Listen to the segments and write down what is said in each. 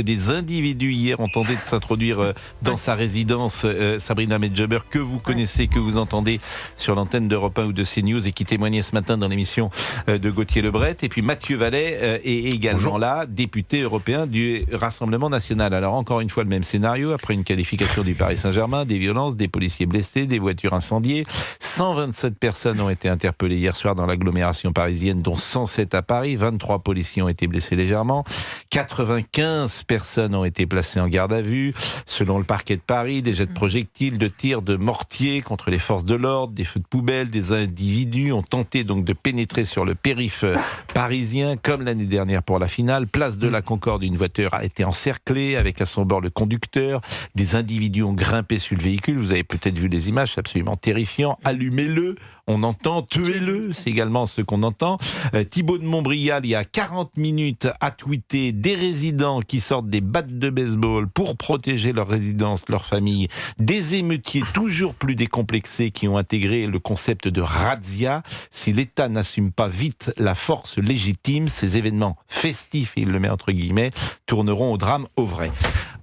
Des individus hier ont tenté de s'introduire dans sa résidence, Sabrina Medjeber, que vous connaissez, que vous entendez sur l'antenne d'Europe 1 ou de CNews et qui témoignait ce matin dans l'émission de Gauthier Lebret. Et puis Mathieu Vallet est également Bonjour. là, député européen du Rassemblement National. Alors encore une fois le même scénario, après une qualification du Paris Saint-Germain, des violences, des policiers blessés, des voitures incendiées. 127 personnes ont été interpellées hier soir dans l'agglomération parisienne, dont 107 à Paris. 23 policiers ont été blessés légèrement. 95 personnes ont été placées en garde à vue. Selon le parquet de Paris, des jets de projectiles, de tirs, de mortiers contre les forces de l'ordre, des feux de poubelle, des individus ont tenté donc de pénétrer sur le périph' parisien, comme l'année dernière pour la finale. Place de la Concorde, une voiture a été encerclée avec à son bord le conducteur. Des individus ont grimpé sur le véhicule. Vous avez peut-être vu les images, c'est absolument terrifiant. Allumez-le, on entend, tuez-le, c'est également ce qu'on entend. Thibaut de Montbrial, il y a 40 minutes, a tweeté des résidents qui sortent des battes de baseball pour protéger leur résidence, leur famille. Des émeutiers toujours plus décomplexés qui ont intégré le concept de razzia. Si l'État n'assume pas vite la force légitime, ces événements festifs, et il le met entre guillemets, tourneront au drame au vrai.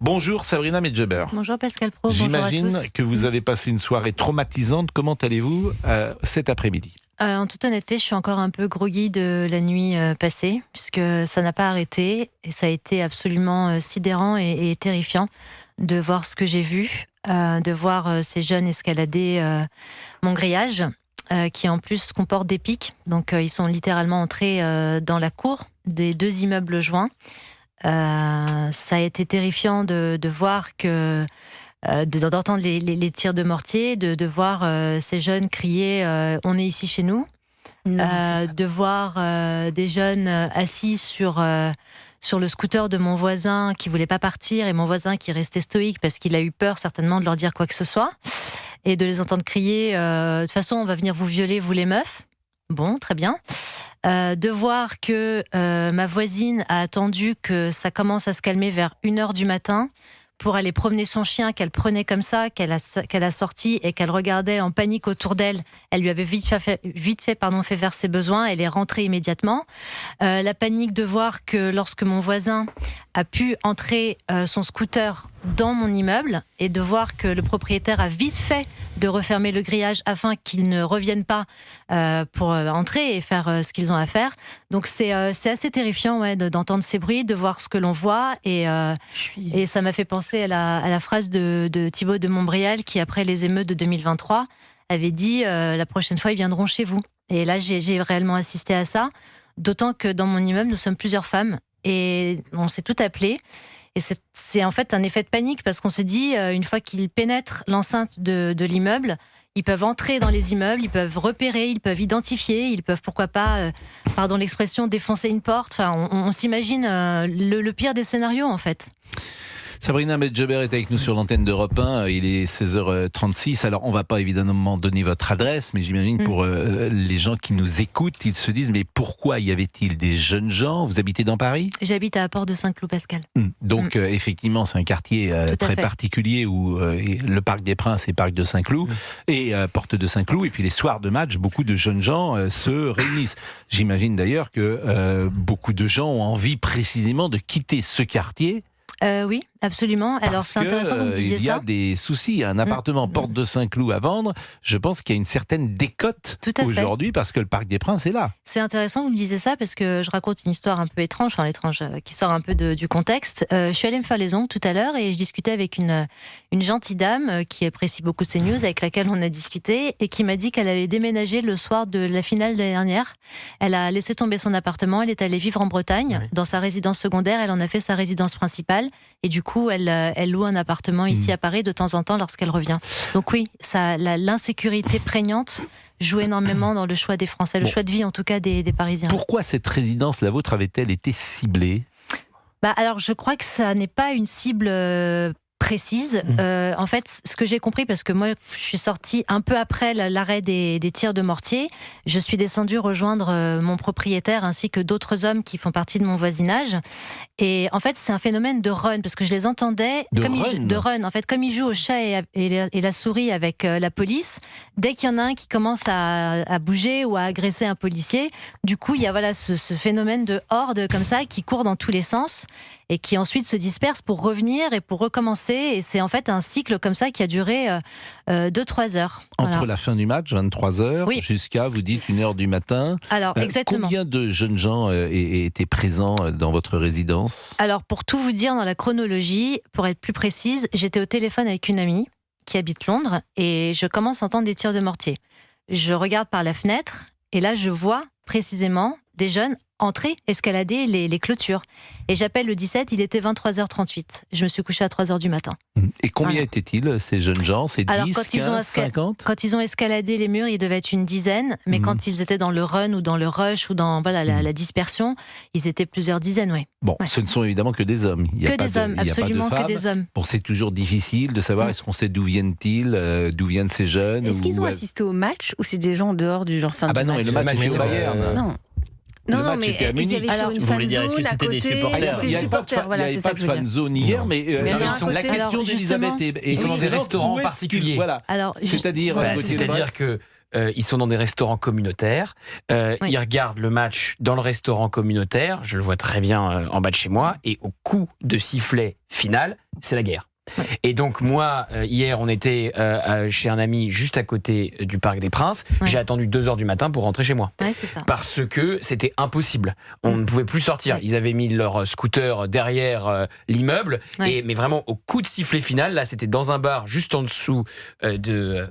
Bonjour Sabrina Medjeber. Bonjour Pascal Pro, bonjour à tous. J'imagine que vous avez passé une soirée traumatisante. Comment allez-vous cet après-midi ? En toute honnêteté, je suis encore un peu groggy de la nuit passée, puisque ça n'a pas arrêté, et ça a été absolument sidérant et terrifiant de voir ce que j'ai vu, de voir ces jeunes escalader mon grillage, qui en plus comporte des pics. Donc ils sont littéralement entrés dans la cour des deux immeubles joints. Ça a été terrifiant de voir que d'entendre les tirs de mortier, de voir ces jeunes crier on est ici chez nous, de voir des jeunes assis sur le scooter de mon voisin qui voulait pas partir, et mon voisin qui restait stoïque parce qu'il a eu peur certainement de leur dire quoi que ce soit, et de les entendre crier de toute façon on va venir vous violer, vous les meufs. Bon, très bien. De voir que ma voisine a attendu que ça commence à se calmer vers 1h du matin pour aller promener son chien, qu'elle prenait comme ça, qu'elle a sorti et qu'elle regardait en panique autour d'elle. Elle lui avait vite fait faire ses besoins. Elle est rentrée immédiatement. La panique de voir que lorsque mon voisin a pu entrer son scooter dans mon immeuble, et de voir que le propriétaire a vite fait de refermer le grillage afin qu'ils ne reviennent pas pour entrer et faire ce qu'ils ont à faire. Donc c'est assez terrifiant d'entendre ces bruits, de voir ce que l'on voit, et ça m'a fait penser à la phrase de Thibaut de Montbrial qui, après les émeutes de 2023, avait dit la prochaine fois ils viendront chez vous. Et là j'ai réellement assisté à ça, d'autant que dans mon immeuble nous sommes plusieurs femmes et on s'est toutes appelées. Et c'est en fait un effet de panique, parce qu'on se dit, une fois qu'ils pénètrent l'enceinte de l'immeuble, ils peuvent entrer dans les immeubles, ils peuvent repérer, ils peuvent identifier, ils peuvent, pourquoi pas, pardon l'expression, défoncer une porte. Enfin, on s'imagine le pire des scénarios, en fait. Sabrina Medjeber est avec nous sur l'antenne d'Europe 1, il est 16h36. Alors on ne va pas évidemment donner votre adresse, mais j'imagine pour les gens qui nous écoutent, ils se disent mais pourquoi y avait-il des jeunes gens ? Vous habitez dans Paris ? J'habite à Port de Saint-Cloud, Pascal. Donc effectivement c'est un quartier très particulier où le Parc des Princes et Parc de Saint-Cloud et Porte de Saint-Cloud, et puis les soirs de match, beaucoup de jeunes gens se réunissent. J'imagine d'ailleurs que beaucoup de gens ont envie précisément de quitter ce quartier. Oui, absolument. Alors c'est intéressant que vous me disiez ça. Il y a des soucis. Un appartement Porte de Saint-Cloud à vendre, je pense qu'il y a une certaine décote aujourd'hui parce que le Parc des Princes est là. C'est intéressant que vous me disiez ça, parce que je raconte une histoire un peu étrange, qui sort un peu du contexte. Je suis allée me faire les ongles tout à l'heure et je discutais avec une gentille dame qui apprécie beaucoup CNews, avec laquelle on a discuté, et qui m'a dit qu'elle avait déménagé le soir de la finale de l'année dernière. Elle a laissé tomber son appartement, elle est allée vivre en Bretagne, dans sa résidence secondaire, elle en a fait sa résidence principale. Et du coup, elle loue un appartement ici à Paris de temps en temps lorsqu'elle revient. Donc oui, l'insécurité prégnante joue énormément dans le choix des Français, le choix de vie en tout cas des Parisiens. Pourquoi cette résidence, la vôtre, avait-elle été ciblée ? Alors je crois que ça n'est pas une cible précise. En fait, ce que j'ai compris, parce que moi, je suis sortie un peu après l'arrêt des tirs de mortier, je suis descendue rejoindre mon propriétaire ainsi que d'autres hommes qui font partie de mon voisinage. Et en fait, c'est un phénomène de run, parce que je les entendais de run. En fait, comme ils jouent au chat et la souris avec la police, dès qu'il y en a un qui commence à bouger ou à agresser un policier, du coup, il y a ce phénomène de horde comme ça qui court dans tous les sens. et qui ensuite se dispersent pour revenir et pour recommencer. Et c'est en fait un cycle comme ça qui a duré 2-3 heures. Entre la fin du match, 23h, jusqu'à, vous dites, 1h du matin. Alors, exactement. Combien de jeunes gens étaient présents dans votre résidence ? Alors, pour tout vous dire dans la chronologie, pour être plus précise, j'étais au téléphone avec une amie qui habite Londres et je commence à entendre des tirs de mortier. Je regarde par la fenêtre et là, je vois précisément des jeunes entrer, escalader les clôtures. Et j'appelle le 17, il était 23h38. Je me suis couchée à 3h du matin. Et combien étaient-ils, ces jeunes gens ? C'est 10, 15, 50 ? Quand ils ont escaladé les murs, ils devaient être une dizaine. Mais quand ils étaient dans le run ou dans le rush ou dans la dispersion, ils étaient plusieurs dizaines, oui. Bon, ce ne sont évidemment que des hommes. Il y a que pas des hommes, absolument que des hommes. Bon, c'est toujours difficile de savoir, est-ce qu'on sait d'où viennent-ils, d'où viennent ces jeunes ? Est-ce qu'ils ont assisté au match ou c'est des gens en dehors du l'enceinte du match ? Ah bah non, et le match est au Bayern. Non. Non, mais ils avaient sur une fan zone à côté. Il n'y avait pas de fan zone hier, mais la question d'Elisabeth est... Ils sont dans des restaurants particuliers. C'est-à-dire que... ils sont dans des restaurants communautaires, ils regardent le match dans le restaurant communautaire, je le vois très bien en bas de chez moi, et au coup de sifflet final, c'est la guerre. Ouais. Et donc moi, hier, on était chez un ami juste à côté du Parc des Princes. Ouais. J'ai attendu 2h du matin pour rentrer chez moi. Ouais, c'est ça. Parce que c'était impossible. On ne pouvait plus sortir. Ils avaient mis leur scooter derrière l'immeuble. Ouais. Mais vraiment, au coup de sifflet final, là, c'était dans un bar juste en dessous de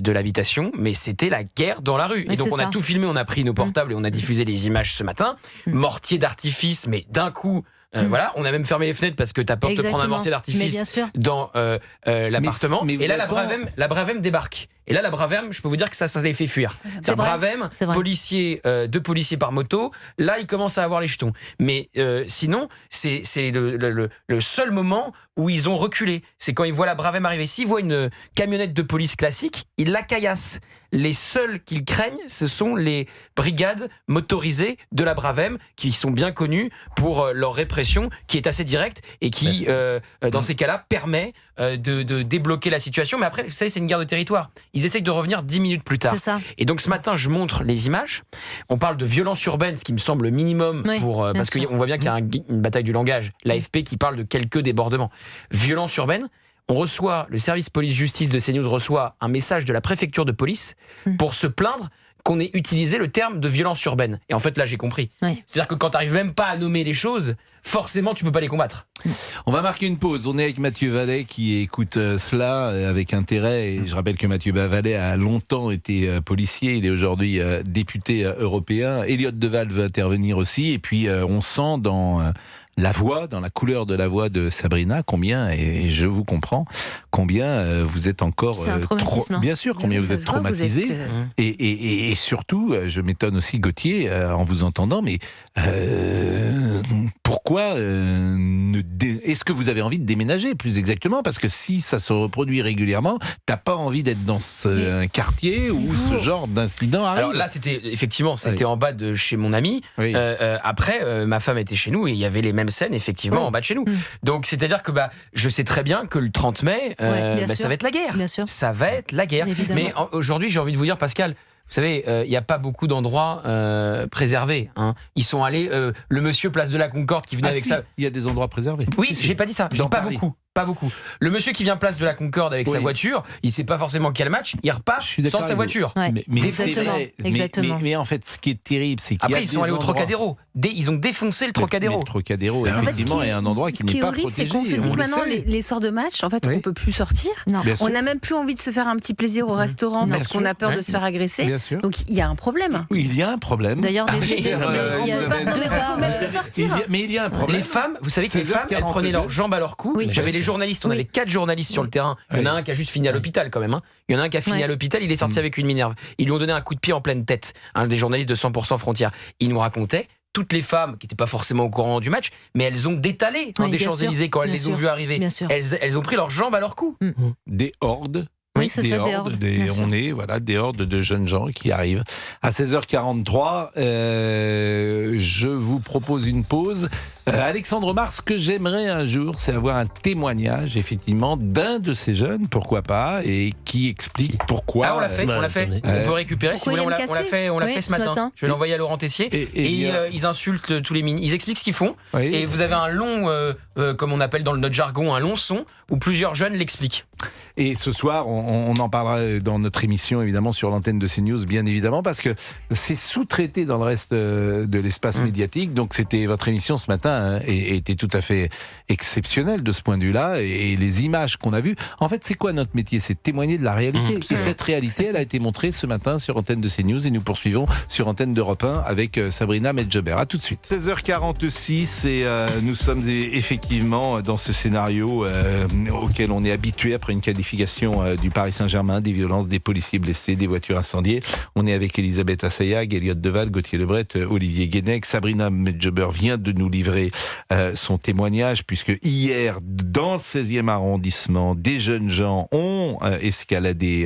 l'habitation. Mais c'était la guerre dans la rue. Ouais, et donc on a tout filmé, on a pris nos portables et on a diffusé les images ce matin. Mortier d'artifice, mais d'un coup... Voilà, on a même fermé les fenêtres parce que t'as peur de prendre un mortier d'artifice dans l'appartement. Et là, la Bravem débarque. Et là, la Bravem, je peux vous dire que ça les fait fuir. La Bravem, deux policiers par moto, là, ils commencent à avoir les jetons. Mais sinon, c'est le seul moment où ils ont reculé. C'est quand ils voient la Bravem arriver. S'ils voient une camionnette de police classique, ils la caillassent. Les seuls qu'ils craignent, ce sont les brigades motorisées de la Bravem, qui sont bien connues pour leur répression, qui est assez directe et qui, dans ces cas-là, permet de débloquer la situation. Mais après, vous savez, c'est une guerre de territoire. Ils essayent de revenir 10 minutes plus tard. C'est ça. Et donc ce matin, je montre les images. On parle de violence urbaine, ce qui me semble le minimum parce qu'on voit bien qu'il y a une bataille du langage. L'AFP qui parle de quelques débordements. Violence urbaine. On reçoit, le service police-justice de CNews reçoit un message de la préfecture de police pour se plaindre qu'on ait utilisé le terme de violence urbaine. Et en fait, là, j'ai compris. Oui. C'est-à-dire que quand tu n'arrives même pas à nommer les choses, forcément, tu ne peux pas les combattre. On va marquer une pause. On est avec Mathieu Vallet qui écoute cela avec intérêt. Et je rappelle que Mathieu Vallet a longtemps été policier. Il est aujourd'hui député européen. Elliott Deval veut intervenir aussi. Et puis, on sent dans... la voix, dans la couleur de la voix de Sabrina, combien, et je vous comprends, combien vous êtes encore bien sûr, combien vous êtes traumatisé, et surtout, je m'étonne aussi Gauthier en vous entendant, mais pourquoi est-ce que vous avez envie de déménager plus exactement? Parce que si ça se reproduit régulièrement, t'as pas envie d'être dans un quartier où ce genre d'incident arrive. Alors là, c'était en bas de chez mon ami. Oui. Après, ma femme était chez nous et il y avait les mêmes scènes effectivement en bas de chez nous. Donc c'est-à-dire que je sais très bien que le 30 mai, ça va être la guerre. Ça va être la guerre. Évidemment. Mais aujourd'hui, j'ai envie de vous dire, Pascal, vous savez, il n'y a pas beaucoup d'endroits préservés. Hein. Ils sont allés, le monsieur place de la Concorde qui venait avec ça. Il y a des endroits préservés. Oui, j'ai pas dit ça. Je dis pas beaucoup. Pas beaucoup. Le monsieur qui vient place de la Concorde avec sa voiture, il sait pas forcément quel match, il repart sans sa voiture. Ouais. Mais en fait, ce qui est terrible, c'est qu'il y a ils sont allés au Trocadéro. Ils ont défoncé le Trocadéro. Mais le Trocadéro, effectivement, est un endroit qui n'est pas protégé. Ce qui est horrible, c'est qu'on se dit que maintenant, les soirs de match, en fait, on peut plus sortir. On n'a même plus envie de se faire un petit plaisir au restaurant parce qu'on a peur de se faire agresser. Donc il y a un problème. Oui, il y a un problème. D'ailleurs, il y a même sortir. Mais il y a un problème. Les femmes, vous savez que les femmes, elles prenaient leurs jambes à leur cou. J'avais les journalistes, on avait 4 journalistes sur le terrain. Il y en a un qui a juste fini à l'hôpital quand même. Il y en a un qui a fini à l'hôpital, il est sorti avec une minerve. Ils lui ont donné un coup de pied en pleine tête. Un des journalistes de 100% Frontières. Il nous racontait toutes les femmes qui n'étaient pas forcément au courant du match, mais elles ont détalé des Champs-Élysées quand elles les ont vues arriver. Elles ont pris leurs jambes à leur cou. Des hordes. Oui, c'est ça, des hordes. On est des hordes de jeunes gens qui arrivent. À 16h43, je vous propose une pause Alexandre Omar, ce que j'aimerais un jour, c'est avoir un témoignage, effectivement, d'un de ces jeunes, pourquoi pas, et qui explique pourquoi. Ah, on l'a fait. On peut récupérer, si vous voulez, on l'a fait ce matin. Je vais l'envoyer à Laurent Tessier. Et ils insultent tous les mini. Ils expliquent ce qu'ils font. Oui. Et vous avez un long, comme on appelle dans notre jargon, un long son, où plusieurs jeunes l'expliquent. Et ce soir, on en parlera dans notre émission, évidemment, sur l'antenne de CNews, bien évidemment, parce que c'est sous-traité dans le reste de l'espace médiatique. Donc, c'était votre émission ce matin et était tout à fait exceptionnelle de ce point de vue-là. Et les images qu'on a vues, en fait, c'est quoi notre métier ? C'est de témoigner de la réalité. Et cette réalité, elle a été montrée ce matin sur antenne de CNews. Et nous poursuivons sur antenne d'Europe 1 avec Sabrina Medjeber. À tout de suite. 16h46 et nous sommes effectivement dans ce scénario auquel on est habitué après une qualification du Paris Saint-Germain, des violences, des policiers blessés, des voitures incendiées. On est avec Elisabeth Assayag, Elliot Deval, Gauthier Lebret, Olivier Guénec. Sabrina Medjeber vient de nous livrer son témoignage, puisque hier, dans le 16e arrondissement, des jeunes gens ont escaladé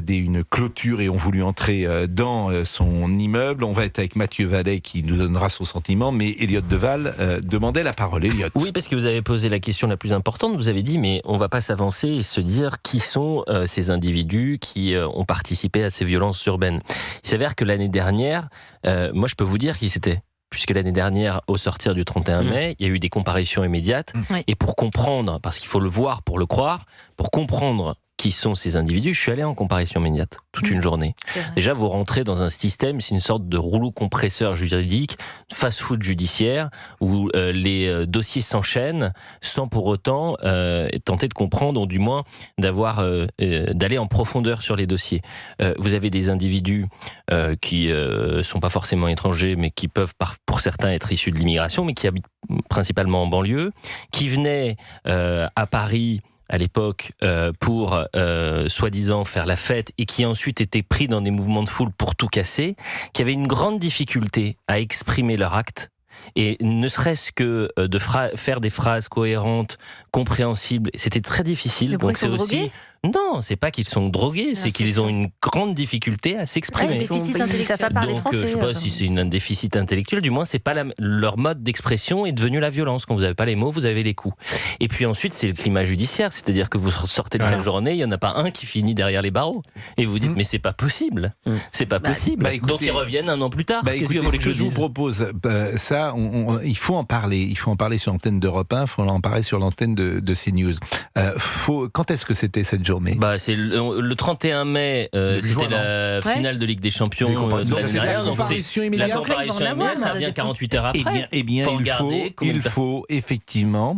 une clôture et ont voulu entrer dans son immeuble. On va être avec Mathieu Vallet qui nous donnera son sentiment, mais Elliot Deval demandait la parole. Elliot. Oui, parce que vous avez posé la question la plus importante. Vous avez dit, mais on va pas s'avancer et se dire qui sont ces individus qui ont participé à ces violences urbaines. Il s'avère que l'année dernière, moi je peux vous dire qui c'était. Puisque l'année dernière, au sortir du 31 mai, il y a eu des comparutions immédiates. Et pour comprendre, parce qu'il faut le voir pour le croire, pour comprendre qui sont ces individus, je suis allé en comparution immédiate, toute une journée. Déjà, vous rentrez dans un système, c'est une sorte de rouleau compresseur juridique, fast-food judiciaire, où les dossiers s'enchaînent sans pour autant tenter de comprendre, ou du moins d'aller en profondeur sur les dossiers. Vous avez des individus qui sont pas forcément étrangers, mais qui peuvent, pour certains, être issus de l'immigration, mais qui habitent principalement en banlieue, qui venaient à Paris à l'époque pour soi-disant faire la fête et qui ensuite étaient pris dans des mouvements de foule pour tout casser, qui avaient une grande difficulté à exprimer leur acte. Et ne serait-ce que de faire des phrases cohérentes, compréhensibles, c'était très difficile. Donc c'est aussi. Non, c'est pas qu'ils sont drogués, c'est qu'ils ont une grande difficulté à s'exprimer. Ils savent pas parler français. Je sais pas si c'est un déficit intellectuel, du moins c'est pas leur mode d'expression est devenu la violence. Quand vous avez pas les mots, vous avez les coups. Et puis ensuite, c'est le climat judiciaire, c'est-à-dire que vous sortez de la journée, il y en a pas un qui finit derrière les barreaux. Et vous dites mais c'est pas possible. C'est pas possible. Écoutez, donc ils reviennent un an plus tard. Écoutez, ce que je vous propose, ça, il faut en parler. Il faut en parler sur l'antenne d'Europe 1, il faut en parler sur l'antenne de CNews. Quand est-ce que c'était cette journée ? C'est le 31 mai, c'était la finale de Ligue des Champions de l'année dernière. Donc la comparution immédiate, ça revient 48 heures après. Eh bien, il faut effectivement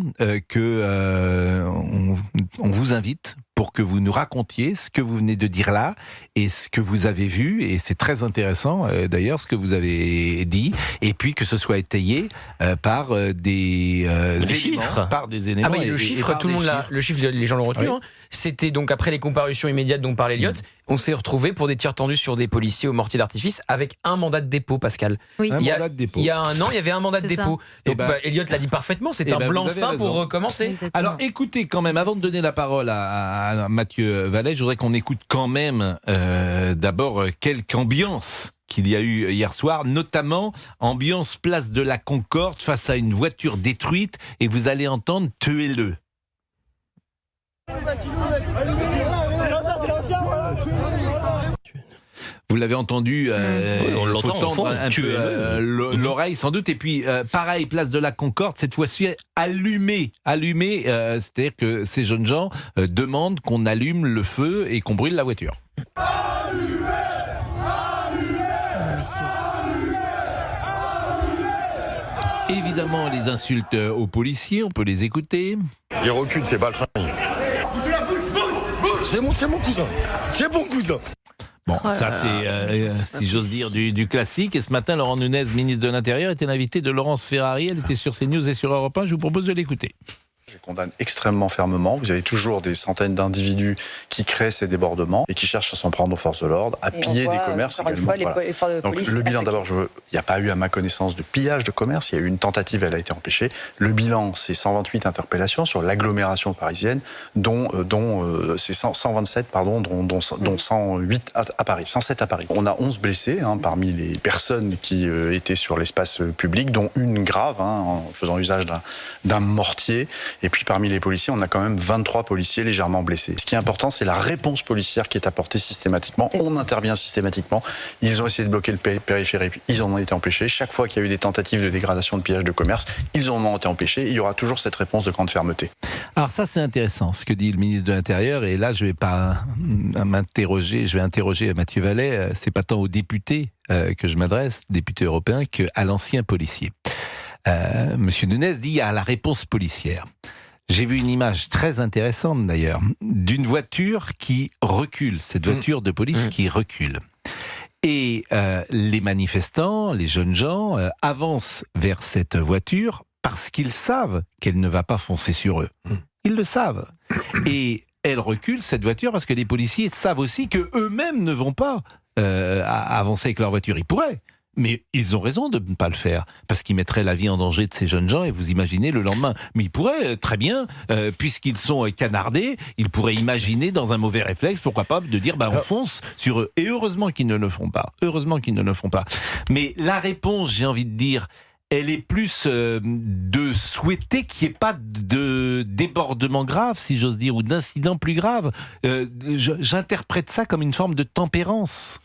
on vous invite pour que vous nous racontiez ce que vous venez de dire là et ce que vous avez vu, et c'est très intéressant d'ailleurs ce que vous avez dit, et puis que ce soit étayé par des chiffres, par des éléments. Ah bah, le chiffre, tout le monde le chiffre, les gens l'ont retenu. Oui. C'était donc après les comparutions immédiates dont parlait Elliot, on s'est retrouvé pour des tirs tendus sur des policiers au mortier d'artifice avec un mandat de dépôt, Pascal. Oui. Mandat de dépôt. Il y a un an, il y avait un mandat de dépôt. Donc Elliot l'a dit parfaitement, c'était un blanc-seing pour recommencer. Exactement. Alors écoutez quand même, avant de donner la parole à Mathieu Vallet, je voudrais qu'on écoute quand même d'abord quelque ambiance qu'il y a eu hier soir, notamment ambiance place de la Concorde face à une voiture détruite, et vous allez entendre « Tuez-le ». Vous l'avez entendu, on il faut tendre un peu l'oreille sans doute. Et puis, pareil, place de la Concorde, cette fois-ci allumé. C'est-à-dire que ces jeunes gens demandent qu'on allume le feu et qu'on brûle la voiture. Évidemment, les insultes aux policiers, on peut les écouter. Il recule, c'est pas le train. C'est mon cousin. C'est mon cousin. Bon, ça c'est, si j'ose dire, du classique. Et ce matin, Laurent Nunez, ministre de l'Intérieur, était l'invité de Laurence Ferrari. Elle était sur CNews et sur Europe 1. Je vous propose de l'écouter. Je condamne extrêmement fermement. Vous avez toujours des centaines d'individus qui créent ces débordements et qui cherchent à s'en prendre aux forces de l'ordre, à piller des commerces également. Donc le bilan, d'abord, il n'y a pas eu à ma connaissance de pillage de commerce. Il y a eu une tentative, elle a été empêchée. Le bilan, c'est 128 interpellations sur l'agglomération parisienne, dont c'est 127, pardon, dont 108 à Paris, 107 à Paris. On a 11 blessés parmi les personnes qui étaient sur l'espace public, dont une grave, en faisant usage d'un mortier. Et puis parmi les policiers, on a quand même 23 policiers légèrement blessés. Ce qui est important, c'est la réponse policière qui est apportée systématiquement. On intervient systématiquement. Ils ont essayé de bloquer le périphérique, ils en ont été empêchés. Chaque fois qu'il y a eu des tentatives de dégradation, de pillage de commerce, ils en ont été empêchés. Et il y aura toujours cette réponse de grande fermeté. Alors ça, c'est intéressant, ce que dit le ministre de l'Intérieur. Et là, je vais pas m'interroger, je vais interroger Mathieu Vallet. C'est pas tant aux députés que je m'adresse, députés européens, qu'à l'ancien policier. Monsieur Nunez dit à la réponse policière. J'ai vu une image très intéressante d'ailleurs, d'une voiture qui recule, cette voiture de police qui recule. Et les manifestants, les jeunes gens, avancent vers cette voiture parce qu'ils savent qu'elle ne va pas foncer sur eux. Ils le savent. Et elle recule, cette voiture, parce que les policiers savent aussi qu'eux-mêmes ne vont pas avancer avec leur voiture. Ils pourraient. Mais ils ont raison de ne pas le faire, parce qu'ils mettraient la vie en danger de ces jeunes gens, et vous imaginez le lendemain. Mais ils pourraient très bien, puisqu'ils sont canardés, ils pourraient imaginer dans un mauvais réflexe, pourquoi pas, de dire on fonce sur eux. Et heureusement qu'ils ne le font pas. Heureusement qu'ils ne le font pas. Mais la réponse, j'ai envie de dire, elle est plus de souhaiter qu'il n'y ait pas de débordement grave, si j'ose dire, ou d'incident plus grave. J'interprète ça comme une forme de tempérance.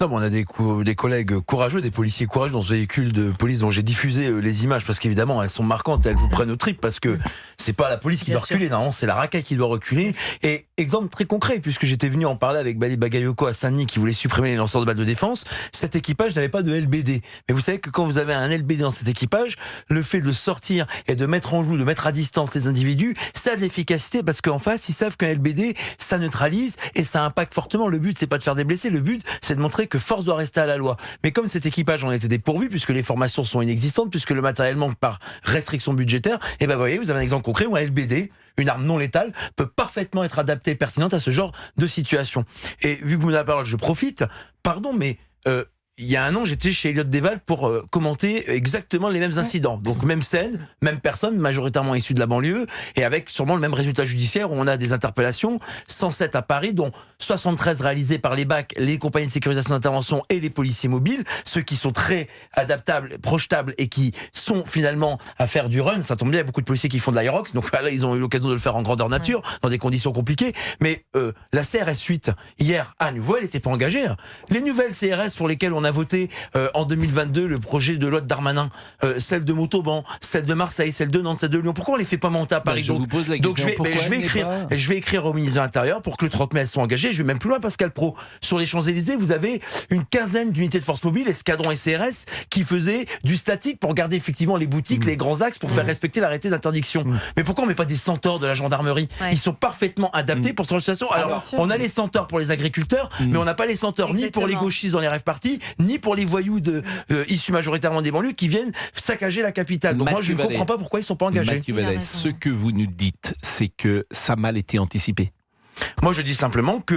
Non, mais on a des collègues courageux, des policiers courageux dans ce véhicule de police dont j'ai diffusé les images, parce qu'évidemment elles sont marquantes, elles vous prennent au trip, parce que c'est pas la police qui doit reculer, non, c'est la racaille qui doit reculer. Et exemple très concret, puisque j'étais venu en parler avec Bali Bagayoko à Saint-Denis qui voulait supprimer les lanceurs de balles de défense, cet équipage n'avait pas de LBD. Mais vous savez que quand vous avez un LBD dans cet équipage, le fait de sortir et de mettre en joue, de mettre à distance les individus, ça a de l'efficacité, parce qu'en face ils savent qu'un LBD ça neutralise et ça impacte fortement. Le but c'est pas de faire des blessés, le but c'est de montrer que force doit rester à la loi. Mais comme cet équipage en était dépourvu, puisque les formations sont inexistantes, puisque le matériel manque par restriction budgétaire, et vous voyez, vous avez un exemple concret où un LBD, une arme non létale, peut parfaitement être adaptée et pertinente à ce genre de situation. Et vu que vous me donnez la parole, je profite. Pardon, mais il y a un an, j'étais chez Elliott Deval pour commenter exactement les mêmes incidents. Donc même scène, même personne, majoritairement issue de la banlieue, et avec sûrement le même résultat judiciaire où on a des interpellations, 107 à Paris, dont 73 réalisées par les BAC, les compagnies de sécurisation d'intervention et les policiers mobiles, ceux qui sont très adaptables, projetables et qui sont finalement à faire du run. Ça tombe bien, il y a beaucoup de policiers qui font de l'Aerox, donc là ils ont eu l'occasion de le faire en grandeur nature, dans des conditions compliquées. Mais la CRS 8, hier, à nouveau, elle n'était pas engagée. Les nouvelles CRS pour lesquelles on a voté en 2022 le projet de loi de Darmanin, celle de Montauban, celle de Marseille, celle de Nantes, celle de Lyon. Pourquoi on les fait pas monter à Paris? Donc je vais écrire au ministre de l'Intérieur pour que le 30 mai elles soient engagées. Je vais même plus loin, Pascal Praud. Sur les Champs-Élysées, vous avez une quinzaine d'unités de force mobile, escadrons et CRS, qui faisaient du statique pour garder effectivement les boutiques, les grands axes, pour faire respecter l'arrêté d'interdiction. Mais pourquoi on met pas des centaures de la gendarmerie? Ils sont parfaitement adaptés pour cette situation. Alors, on a les centaures pour les agriculteurs, mais on n'a pas les centaures ni pour les gauchistes dans les rêves partis, ni pour les voyous issus majoritairement des banlieues qui viennent saccager la capitale. Donc moi, je ne comprends pas pourquoi ils ne sont pas engagés. Mathieu Vallet, ce que vous nous dites, c'est que ça a mal été anticipé. Moi, je dis simplement que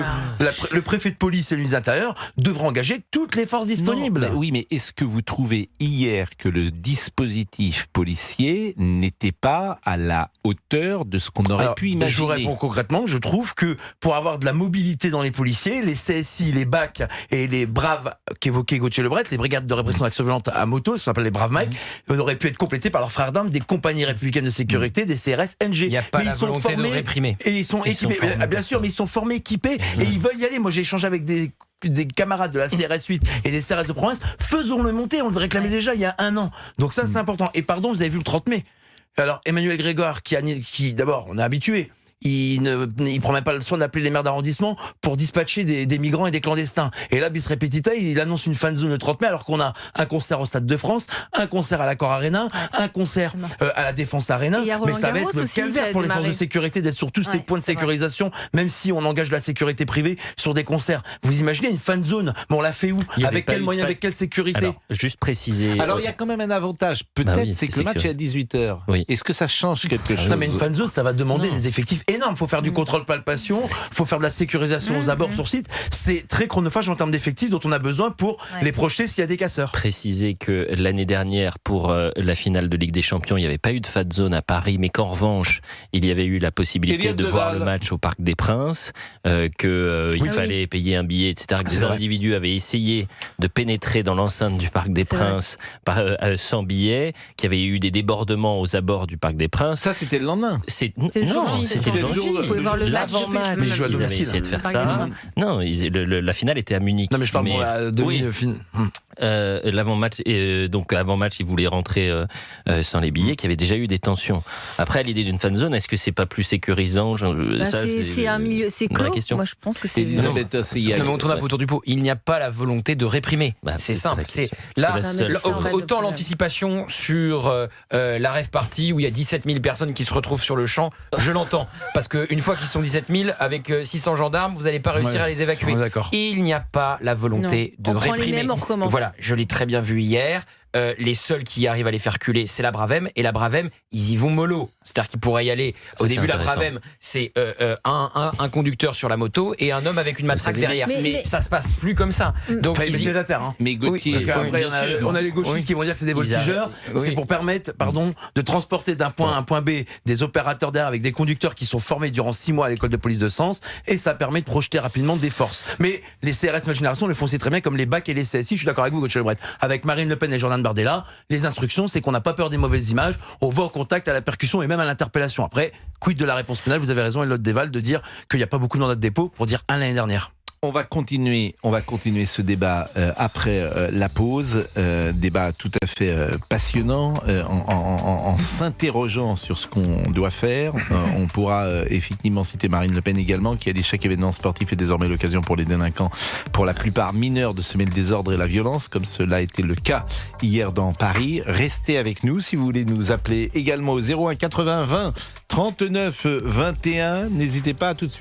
le préfet de police et le ministre de l'Intérieur devraient engager toutes les forces disponibles. Non, oui, mais est-ce que vous trouvez hier que le dispositif policier n'était pas à la hauteur de ce qu'on aurait pu imaginer? Je vous réponds concrètement. Je trouve que pour avoir de la mobilité dans les policiers, les CSI, les BAC et les braves qu'évoquait Gauthier Lebret, les brigades de répression d'action violente à moto, ce qu'on appelle les braves Mike, auraient pu être complétés par leurs frères d'armes des compagnies républicaines de sécurité, des CRS, NG. Il n'y a pas la volonté de réprimer. Et ils sont équipés. Bien sûr, mais ils sont formés, équipés, et ils veulent y aller. Moi, j'ai échangé avec des camarades de la CRS 8 et des CRS de province. Faisons-le monter, on le réclamait déjà il y a un an. Donc ça, c'est important. Et pardon, vous avez vu le 30 mai. Alors, Emmanuel Grégoire, qui d'abord, on est habitué, il prend même pas le soin d'appeler les maires d'arrondissement pour dispatcher des migrants et des clandestins. Et là, bis repetita, il annonce une fan zone le 30 mai alors qu'on a un concert au Stade de France, un concert à l'Accor Arena, un concert à la Défense Arena. Mais ça va être le calvaire pour les forces de sécurité d'être sur tous ces points de sécurisation, même si on engage la sécurité privée sur des concerts. Vous imaginez une fan zone, mais on l'a fait où? Avec quels moyens, avec quelle sécurité? Alors, juste préciser. Alors il y a quand même un avantage, peut-être, c'est que le match est à 18h. Oui. Est-ce que ça change quelque chose? Non, mais une fan zone, ça va demander des effectifs énormes. Il faut faire du contrôle palpation, il faut faire de la sécurisation aux abords sur site. C'est très chronophage en termes d'effectifs dont on a besoin pour les projeter s'il y a des casseurs. Préciser que l'année dernière, pour la finale de Ligue des Champions, il n'y avait pas eu de fan zone à Paris, mais qu'en revanche, il y avait eu la possibilité de voir le match au Parc des Princes, qu'il fallait payer un billet, etc. Que des individus avaient essayé de pénétrer dans l'enceinte du Parc des Princes sans billet, qu'il y avait eu des débordements aux abords du Parc des Princes. Ça, c'était le lendemain. Non, c'était le jour J. Vous pouvez voir le match. L'avant-match, ils avaient essayé de faire ça. Non, la finale était à Munich. Non, mais je parle pour la demi-finale. L'avant-match, donc avant-match, ils voulaient rentrer sans les billets, qu'il y avait déjà eu des tensions. Après, à l'idée d'une fan zone, est-ce que c'est pas plus sécurisant? C'est un milieu, c'est clos. Moi, je pense que c'est. On tourne un peu autour du pot. Il n'y a pas la volonté de réprimer. C'est simple. Autant l'anticipation sur la rave party où il y a 17 000 personnes qui se retrouvent sur le champ, je l'entends. Parce qu'une fois qu'ils sont 17 000, avec 600 gendarmes, vous n'allez pas réussir à les évacuer. Il n'y a pas la volonté de réprimer. Voilà, je l'ai très bien vu hier. Les seuls qui arrivent à les faire culer, c'est la Bravem. Et la Bravem, ils y vont mollo. C'est-à-dire qu'ils pourraient y aller. Au début, la Bravem, c'est un conducteur sur la moto et un homme avec une matraque derrière. Mais ça se passe plus comme ça. Donc, ils mettent à terre. Hein. Mais Gauthier, parce qu'après, on a les gauchistes qui vont dire que c'est des voltigeurs. C'est pour permettre, de transporter d'un point A à un point B des opérateurs derrière avec des conducteurs qui sont formés durant 6 mois à l'école de police de Sens. Et ça permet de projeter rapidement des forces. Mais les CRS nouvelle génération le font très bien, comme les BAC et les CSI. Je suis d'accord avec vous, Gauthier Lebret. Avec Marine Le Pen et Jordan Bardella, les instructions, c'est qu'on n'a pas peur des mauvaises images, on va au contact, à la percussion et même à l'interpellation. Après, quid de la réponse pénale? Vous avez raison, Elode Deval, de dire qu'il n'y a pas beaucoup de mandats de dépôt pour dire un l'année dernière. On va continuer ce débat après la pause, débat tout à fait passionnant, en s'interrogeant sur ce qu'on doit faire. On pourra effectivement citer Marine Le Pen également, qui a dit chaque événement sportif est désormais l'occasion pour les délinquants, pour la plupart mineurs, de semer le désordre et la violence, comme cela a été le cas hier dans Paris. Restez avec nous si vous voulez nous appeler également au 01 80 20 39 21. N'hésitez pas, à tout de suite.